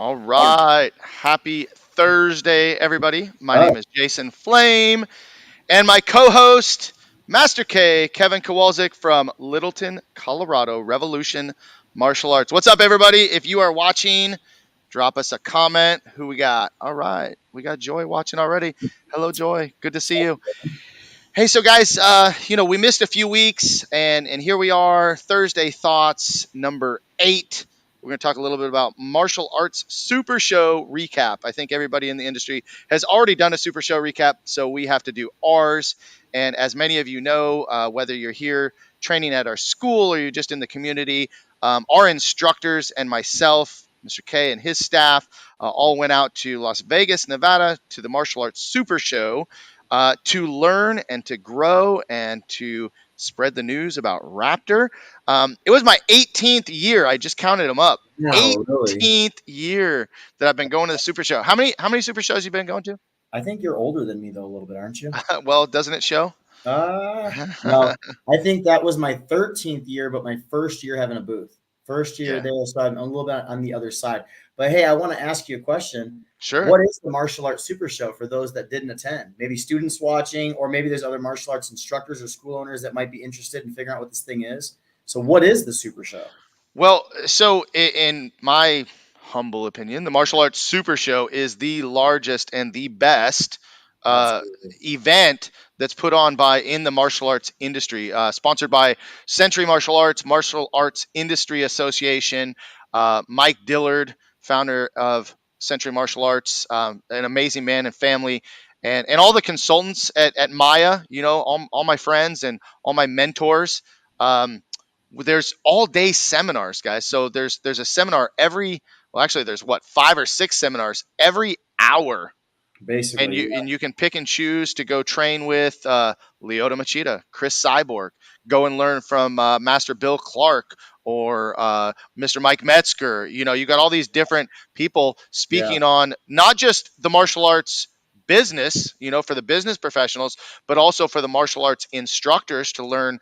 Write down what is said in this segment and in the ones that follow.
All right. Happy Thursday, everybody. My name is Jason Flame, and my co host, Master K, Kevin Kowalczik from Littleton, Colorado, Revolution Martial Arts. What's up, everybody? If you are watching, drop us a comment. Who we got? All right. We got Joy watching already. Hello, Joy. Good to see you. Hey, so guys, we missed a few weeks, and here we are, Thursday Thoughts number 8. We're going to talk a little bit about Martial Arts Super Show recap. I think everybody in the industry has already done a Super Show recap, so we have to do ours. And as many of you know, whether you're here training at our school or you're just in the community, our instructors and myself, Mr. K and his staff, all went out to Las Vegas, Nevada, to the Martial Arts Super Show to learn and to grow and to spread the news about Raptor. It was my 18th year. I just counted them up. No, 18th year that I've been going to the Super Show. How many Super Shows you been going to? I think you're older than me though, a little bit, aren't you? Well, doesn't it show? No, I think that was my 13th year, but my first year having a booth. First year there, so I'm a little bit on the other side. But hey, I want to ask you a question. Sure. What is the Martial Arts Super Show for those that didn't attend? Maybe students watching, or maybe there's other martial arts instructors or school owners that might be interested in figuring out what this thing is. So what is the Super Show? Well, so in my humble opinion, the Martial Arts Super Show is the largest and the best event that's put on in the martial arts industry, sponsored by Century Martial Arts Industry Association. Mike Dillard, founder of Century Martial Arts, an amazing man and family, and all the consultants at Maya, all my friends and all my mentors. There's all day seminars, guys. So there's a seminar there's 5 or 6 seminars every hour. Basically, and you can pick and choose to go train with Leota Machida, Chris Cyborg, go and learn from Master Bill Clark or Mr. Mike Metzger. You got all these different people speaking on not just the martial arts business, for the business professionals, but also for the martial arts instructors to learn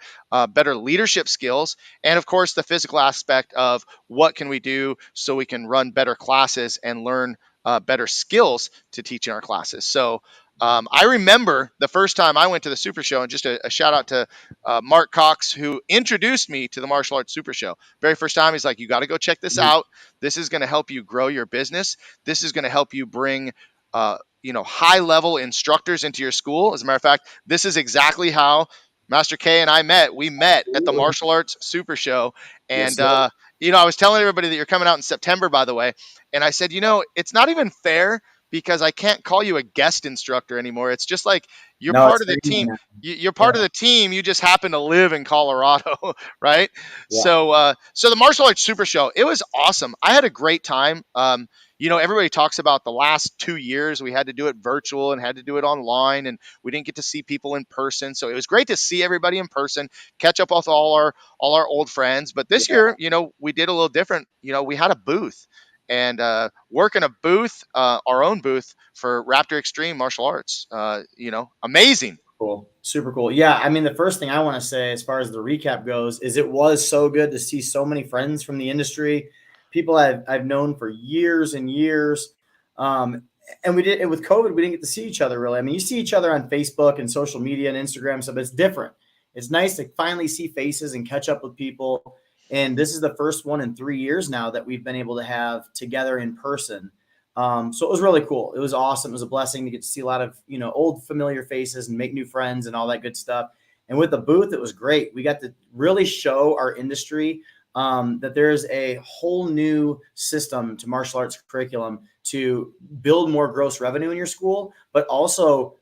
better leadership skills. And of course, the physical aspect of what can we do so we can run better classes and learn better skills to teach in our classes. So I remember the first time I went to the Super Show, and just a shout out to Mark Cox, who introduced me to the Martial Arts Super Show. Very first time, he's like, you got to go check this out. This is going to help you grow your business. This is going to help you bring high level instructors into your school. As a matter of fact, this is exactly how Master K and I met. We met at the Martial Arts Super Show. And, I was telling everybody that you're coming out in September, by the way. And I said, it's not even fair because I can't call you a guest instructor anymore. It's just like you're part of the team. You're part of the team. You just happen to live in Colorado, right? Yeah. So the Martial Arts Super Show, it was awesome. I had a great time. Everybody talks about the last 2 years. We had to do it virtual and had to do it online, and we didn't get to see people in person. So it was great to see everybody in person, catch up with all our old friends. But this year, we did a little different. We had a booth and work in a booth, our own booth for Raptor Extreme Martial Arts. Amazing. Cool. Super cool. Yeah. I mean, the first thing I want to say as far as the recap goes is it was so good to see so many friends from the industry, people I've known for years and years. And with COVID, we didn't get to see each other really. I mean, you see each other on Facebook and social media and Instagram stuff, but it's different. It's nice to finally see faces and catch up with people. And this is the first one in 3 years now that we've been able to have together in person. So it was really cool. It was awesome. It was a blessing to get to see a lot of, old familiar faces and make new friends and all that good stuff. And with the booth, it was great. We got to really show our industry that there's a whole new system to martial arts curriculum to build more gross revenue in your school, but also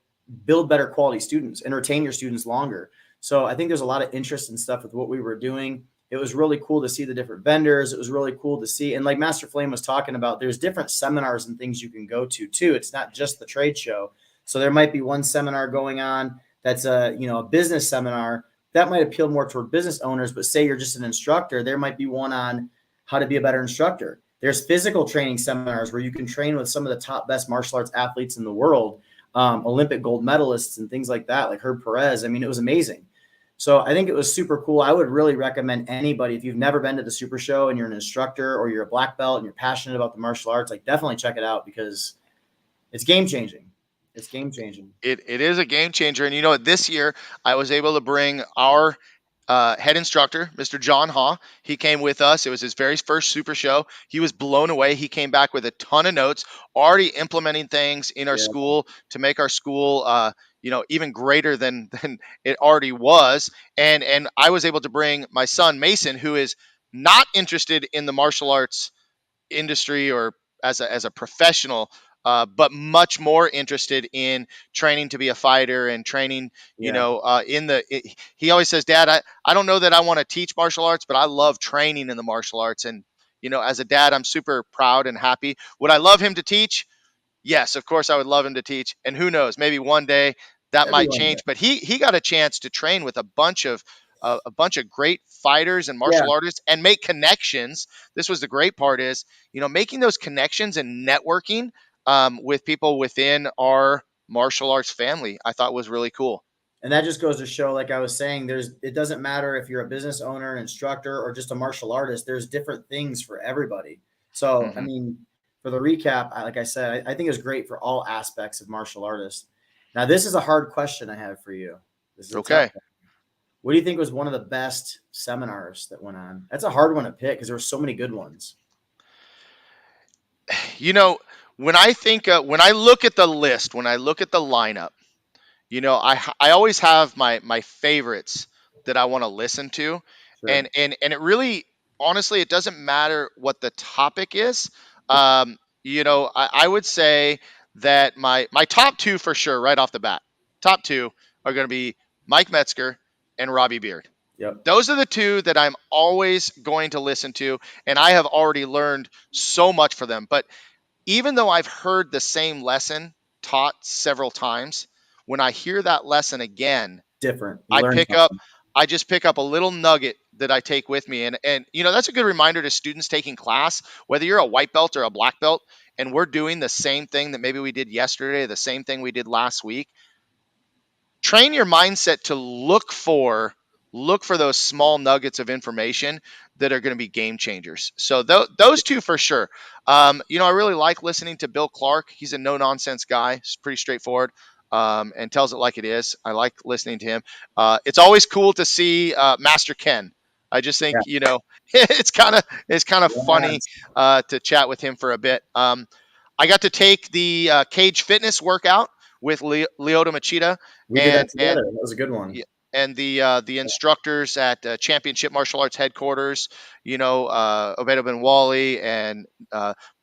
build better quality students, entertain your students longer. So I think there's a lot of interest and stuff with what we were doing. It was really cool to see the different vendors. It was really cool to see. And like Master Flame was talking about, there's different seminars and things you can go to too. It's not just the trade show. So there might be one seminar going on that's a business seminar that might appeal more toward business owners, but say you're just an instructor, there might be one on how to be a better instructor. There's physical training seminars where you can train with some of the top best martial arts athletes in the world, Olympic gold medalists and things like that, like Herb Perez. I mean, it was amazing. So I think it was super cool. I would really recommend anybody, if you've never been to the Super Show and you're an instructor or you're a black belt and you're passionate about the martial arts, like definitely check it out because it's game changing. It's game changing. It is a game changer. And this year I was able to bring our head instructor, Mr. John Haw. He came with us. It was his very first Super Show. He was blown away. He came back with a ton of notes, already implementing things in our Yeah, school to make our school, even greater than it already was. And I was able to bring my son Mason, who is not interested in the martial arts industry or as a professional, but much more interested in training to be a fighter and training. yeah, He always says, "Dad, I don't know that I want to teach martial arts, but I love training in the martial arts." And as a dad, I'm super proud and happy. Would I love him to teach? Yes, of course I would love him to teach. And who knows, maybe one day that might everyone change. there. But he got a chance to train with a bunch of great fighters and Yeah, martial artists and make connections. This was the great part is, making those connections and networking with people within our martial arts family, I thought was really cool. and that just goes to show, like I was saying, it doesn't matter if you're a business owner, an instructor, or just a martial artist. There's different things for everybody. So I Hmm. mean, for the recap, like I said, I think it's great for all aspects of martial artists. Now, this is a hard question I have for you. This is a tough Okay. one. What do you think was one of the best seminars that went on? That's a hard one to pick because there were so many good ones. You know, when I look at the list, when I look at the lineup, I always have my favorites that I want to listen to, Sure. and it really, honestly, it doesn't matter what the topic is. I would say that my top two for sure, right off the bat, top two are going to be Mike Metzger and Robbie Beard. Yep. Those are the two that I'm always going to listen to, and I have already learned so much for them. But even though I've heard the same lesson taught several times, when I hear that lesson again, Different. You I learn pick up something. I just pick up a little nugget that I take with me. And that's a good reminder to students taking class, whether you're a white belt or a black belt, and we're doing the same thing that maybe we did yesterday, the same thing we did last week. Train your mindset to look for those small nuggets of information that are going to be game changers. So those two for sure. I really like listening to Bill Clark. He's a no nonsense guy. He's pretty straightforward, and tells it like it is. I like listening to him. It's always cool to see Master Ken. I just think Yeah. it's kind of funny Yes. to chat with him for a bit. I got to take the cage fitness workout with Leota Machida, We did that and together. That was a good one. yeah, and the instructors at Championship Martial Arts headquarters, Obedo Ben Wally and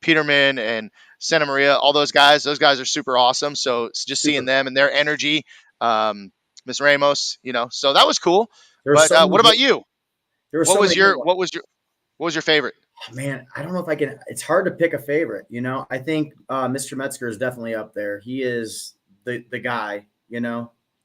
Peterman and Santa Maria, all those guys are super awesome. So it's just seeing Super. them and their energy, Miss Ramos, so that was cool. There were But so many what good. about you? There were What so was many good your ones. what was your what was your favorite? Oh, man, I don't know if I can. It's hard to pick a favorite. I think Mr. Metzger is definitely up there. He is the guy.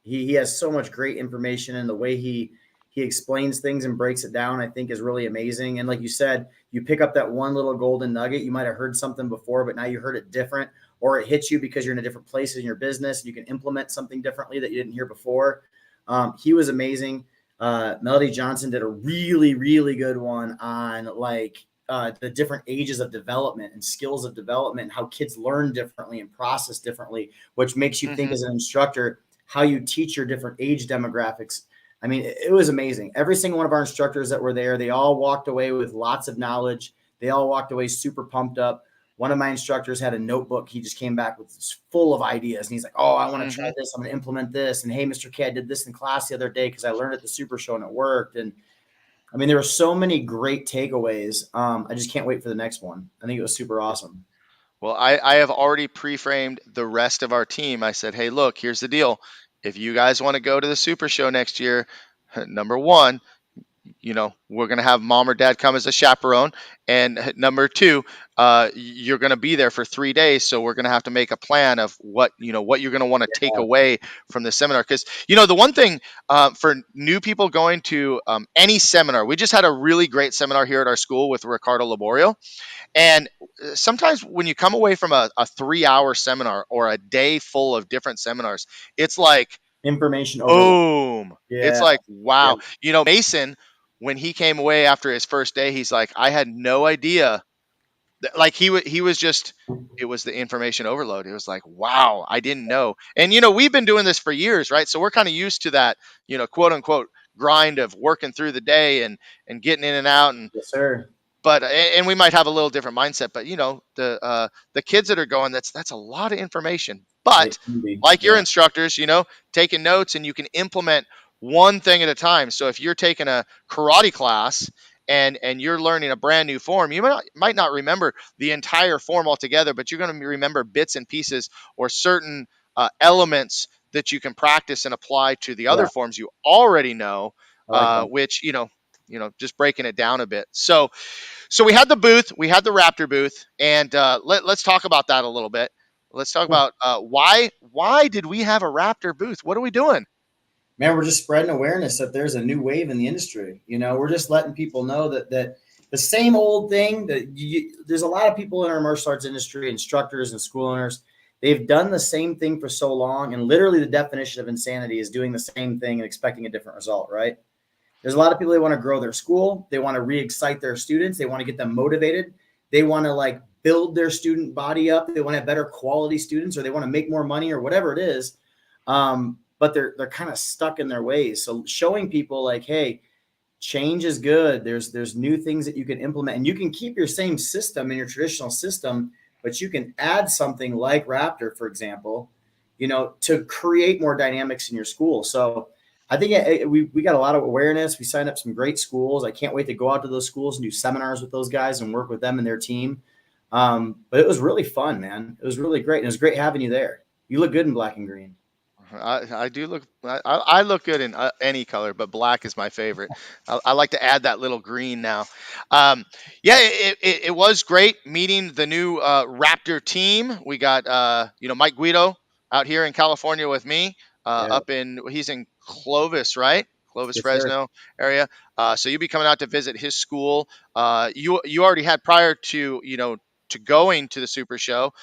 He has so much great information, and the way he explains things and breaks it down, I think, is really amazing. And like you said, you pick up that one little golden nugget. You might have heard something before, but now you heard it different, or it hits you because you're in a different place in your business, and you can implement something differently that you didn't hear before. He was amazing. Melody Johnson did a really, really good one on the different ages of development and skills of development, and how kids learn differently and process differently, which makes you think Hmm. as an instructor how you teach your different age demographics. I mean, it was amazing. Every single one of our instructors that were there, they all walked away with lots of knowledge. They all walked away super pumped up. One of my instructors had a notebook. He just came back with full of ideas. And he's like, oh, I want to try Hmm. this. I'm going to implement this. And hey, Mr. K, I did this in class the other day because I learned at the Super Show and it worked. And I mean, there were so many great takeaways. I just can't wait for the next one. I think it was super awesome. Well, I have already pre-framed the rest of our team. I said, hey, look, here's the deal. If you guys want to go to the Super Show next year, number one, we're going to have mom or dad come as a chaperone. And number two, you're going to be there for 3 days. So we're going to have to make a plan of what you're going to want to take Yeah, away from the seminar. Because, the one thing for new people going to any seminar, we just had a really great seminar here at our school with Ricardo Laborio. And sometimes when you come away from a 3-hour seminar or a day full of different seminars, it's like, Information overload. Boom. It's Yeah. like, Yeah. wow. Mason, when he came away after his first day, he's like, I had no idea. Like he was just, it was the information overload. It was like, wow, I didn't know. And we've been doing this for years, right? So we're kind of used to that, quote unquote grind of working through the day and getting in and out. And Yes, sir. but and we might have a little different mindset, but the kids that are going, that's a lot of information. It But can be. like your Yeah. instructors, taking notes, and you can implement one thing at a time. So if you're taking a karate class and you're learning a brand new form, you might not remember the entire form altogether, but you're going to remember bits and pieces or certain elements that you can practice and apply to the other Yeah. forms you already know, I like that. which just breaking it down a bit. So we had the booth, we had the Raptor booth, and let's talk about that a little bit. Let's talk about why did we have a Raptor booth? What are we doing? Man, we're just spreading awareness that there's a new wave in the industry. We're just letting people know that the same old thing there's a lot of people in our martial arts industry, instructors and school owners. They've done the same thing for so long, and literally the definition of insanity is doing the same thing and expecting a different result, right? There's a lot of people that want to grow their school. They want to re-excite their students. They want to get them motivated. They want to like build their student body up. They want to have better quality students, or they want to make more money, or whatever it is. But they're kind of stuck in their ways. So showing people like, hey, change is good. There's new things that you can implement, and you can keep your same system in your traditional system, but you can add something like Raptor, for example, to create more dynamics in your school. So I think we got a lot of awareness. We signed up some great schools. I can't wait to go out to those schools and do seminars with those guys and work with them and their team. But it was really fun, man. It was really great. And it was great having you there. You look good in black and green. I do look. I look good in any color, but black is my favorite. I like to add that little green now. Yeah, it was great meeting the new Raptor team. We got Mike Guido out here in California with me. Yeah. He's in Clovis, right? Clovis, Yes, sir. Fresno area. So you'll be coming out to visit his school. You already had prior to to going to the Super Show.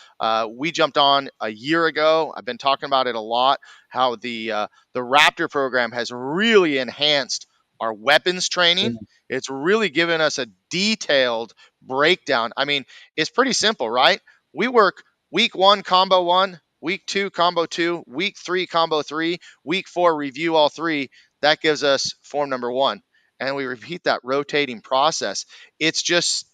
We jumped on a year ago. I've been talking about it a lot, how the Raptor program has really enhanced our weapons Yeah. training. It's really given us a detailed breakdown. I mean, it's pretty simple, right? We work week 1 combo 1, week 2 combo 2, week 3 combo 3, week 4 review all 3. That gives us form number 1. And we repeat that rotating process. It's just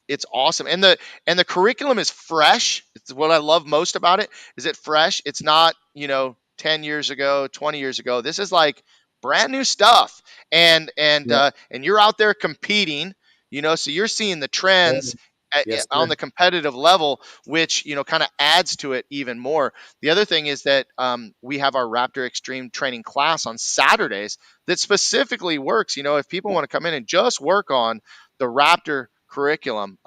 it's awesome, and the curriculum is fresh. It's what I love most about it. Is it fresh? It's not 10 years ago, 20 years ago. This is like brand new stuff, Yeah. and you're out there competing. So you're seeing the trends Yes, on the sir. competitive level, which kind of adds to it even more. The other thing is that we have our Raptor Extreme training class on Saturdays that specifically works. If people want to come in and just work on the Raptor curriculum,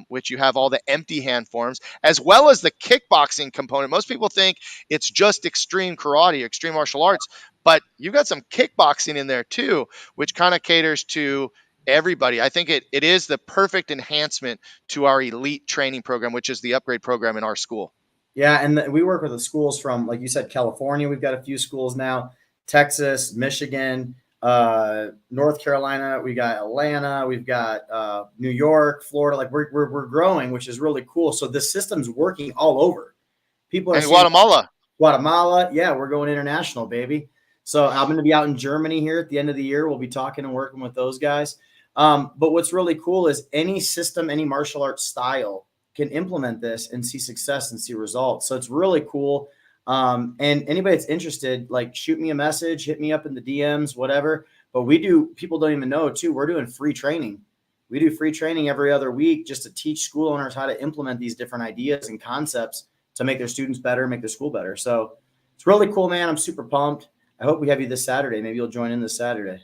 which you have all the empty hand forms as well as the kickboxing component. Most people think it's just extreme karate, extreme martial arts, but you got some kickboxing in there too, which kind of caters to everybody. I think it is the perfect enhancement to our elite training program, which is the upgrade program in our school. Yeah, and we work with the schools from, like you said, California. We've got a few schools now, Texas, Michigan, North Carolina. We got Atlanta. We've got New York, Florida. Like we're growing, which is really cool. So the system's working all over. People are And seeing Guatemala. Guatemala. Yeah, we're going international, baby. So I'm going to be out in Germany here at the end of the year. We'll be talking and working with those guys. But what's really cool is any system, any martial arts style can implement this and see success and see results. So it's really cool. And anybody that's interested, like shoot me a message, hit me up in the DMs, whatever. But people don't even know too, we're doing free training. We do free training every other week just to teach school owners how to implement these different ideas and concepts to make their students better, make their school better. So it's really cool, man. I'm super pumped. I hope we have you this Saturday. Maybe you'll join in this Saturday.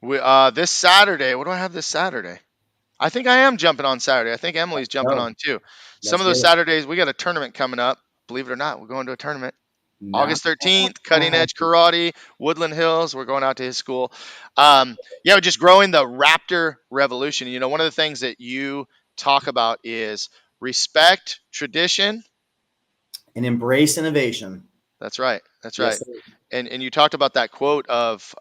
This Saturday, what do I have this Saturday? I think I am jumping on Saturday. I think Emily's jumping No, on too. Some let's of get those it. Saturdays, we got a tournament coming up. Believe it or not, we're going to a tournament. Not August 13th, Cutting Edge Karate, Woodland Hills. We're going out to his school. Yeah, we're just growing the Raptor revolution. One of the things that you talk about is respect, tradition. and embrace innovation. That's right. That's Yes, right. sir. And you talked about that quote of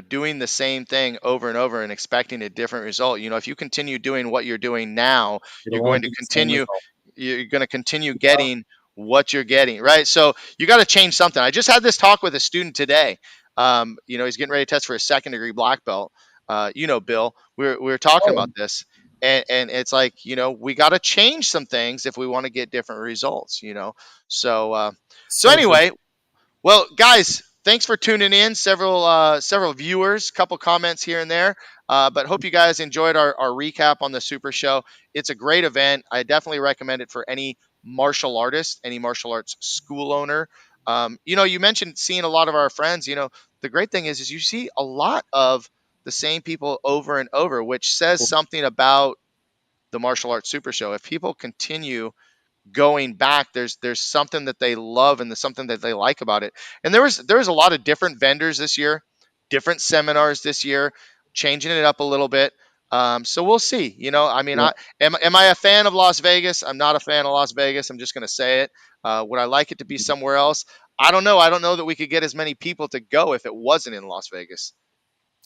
doing the same thing over and over and expecting a different result. If you continue doing what you're doing now, you're It'll only going to be the same continue result. you're going to continue Well, getting what you're getting, right? So you got to change something. I just had this talk with a student today. He's getting ready to test for a second degree black belt. Bill, we were talking oh, about this, and it's like, we got to change some things if we want to get different results. So so true. anyway, well, guys, thanks for tuning in. Several viewers, couple comments here and there. But hope you guys enjoyed our recap on the Super Show. It's a great event. I definitely recommend it for any martial artist, any martial arts school owner. You mentioned seeing a lot of our friends. The great thing is you see a lot of the same people over and over, which says something about the martial arts Super Show. If people continue going back, there's something that they love and there's something that they like about it. And there was a lot of different vendors this year, different seminars this year, changing it up a little bit. So we'll see. I mean, Yeah. am I a fan of Las Vegas? I'm not a fan of Las Vegas. I'm just going to say it. Would I like it to be somewhere else? I don't know. I don't know that we could get as many people to go if it wasn't in Las Vegas.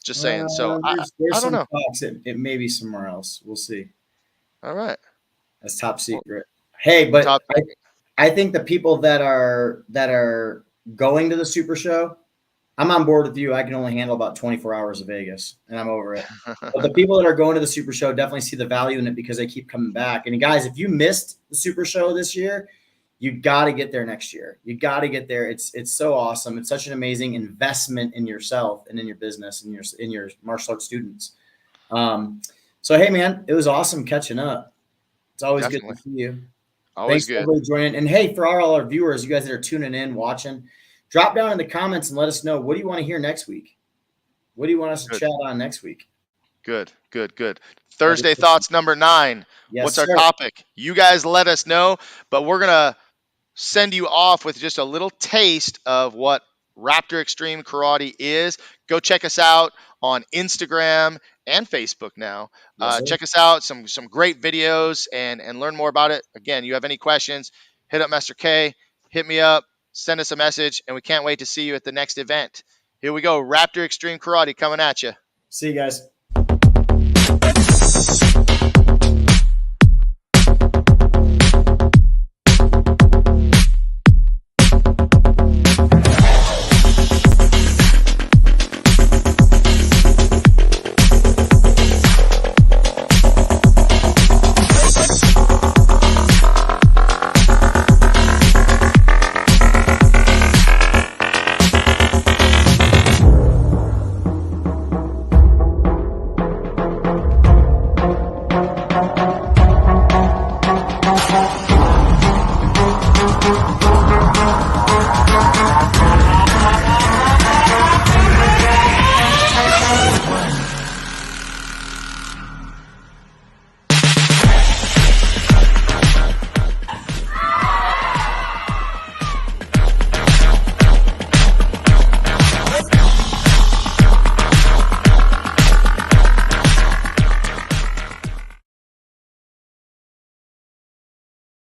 Just saying. So I There's don't some know. talks. It may be somewhere else. We'll see. All right. That's top Well, secret. Hey, but top secret. I think the people that are going to the Super Show, I'm on board with you. I can only handle about 24 hours of Vegas, and I'm over it. But the people that are going to the Super Show definitely see the value in it because they keep coming back. And guys, if you missed the Super Show this year, you got to get there next year. You got to get there. It's so awesome. It's such an amazing investment in yourself and in your business and in your martial arts students. Um, so hey, man, it was awesome catching up. It's always good to Definitely. see you. Always Thanks for good. everybody joining. And hey, for all our viewers, you guys that are tuning in, watching, drop down in the comments and let us know, what do you want to hear next week? What do you want us to Good. chat on next week? Good, good, good. That'd be Thursday awesome. thoughts number 9. What's Yes, our sir. topic? You guys let us know, but we're going to send you off with just a little taste of what Raptor Extreme Karate is. Go check us out on Instagram and Facebook now. Yes, sir. Check us out, some great videos, and learn more about it. Again, you have any questions, hit up Master K, hit me up, send us a message, and we can't wait to see you at the next event. Here we go, Raptor Extreme Karate coming at you. See you guys.